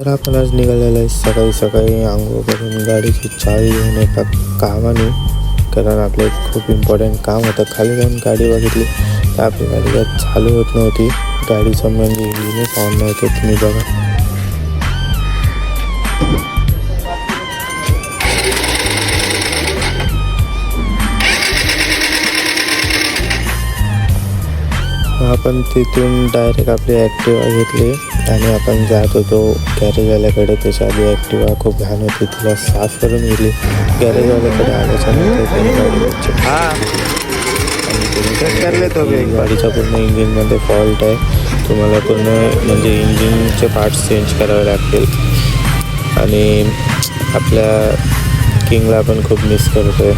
तर आपण आज निघालेलं आहे सकाळी सकाळी आंघोळ करून गाडीची चावी घेऊन एका कामाने, कारण आपलं एक खूप इम्पॉर्टंट काम होतं. खाली जाऊन गाडी बघितली तर आपली गाडी काय चालू होत नव्हती. गाडीचं म्हणजे इंजिनच ऑन नव्हते. तुम्ही बघा, आपण तिथून डायरेक्ट आपली ॲक्टिवा घेतली आणि आपण जात होतो गॅरेजवाल्याकडे. त्याच्या आधी ॲक्टिवा खूप घाण होती, तिला साफ करून गेली. गॅरेजवाल्याकडे आल्याच्या नंतर त्यांनी गाडीचा पूर्ण इंजिनमध्ये फॉल्ट आहे. तुम्हाला पूर्ण म्हणजे इंजिनचे पार्ट्स चेंज करावे लागतील. आणि आपल्या किंगला आपण खूप मिस करतो आहे.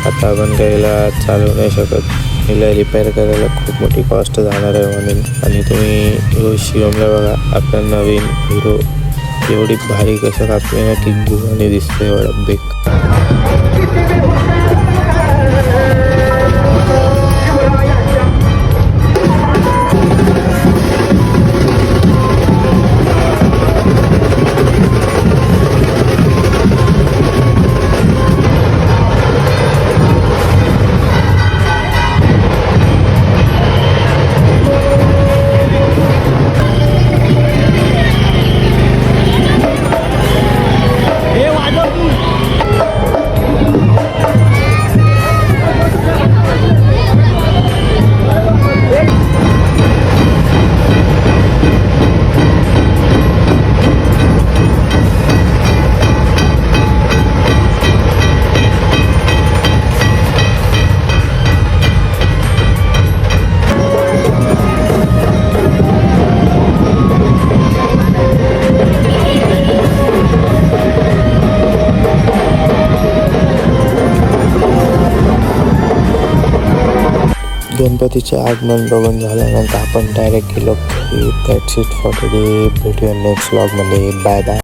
आता आपण गाडीला चालवू नाही शकत. हिला रिपेअर करायला खूप मोठी कॉस्ट जाणार आहे म्हणून. आणि तुम्ही शिवमला बघा, आपला नवीन हिरो एवढी भारी कसं कापली ना की गुहाने दिसते एवढा बेक. गणपतीचे आगमन बघून झाल्यानंतर आपण डायरेक्ट गेलो. That's it for today. भेटूया नेक्स्ट व्लॉगमध्ये. Bye bye.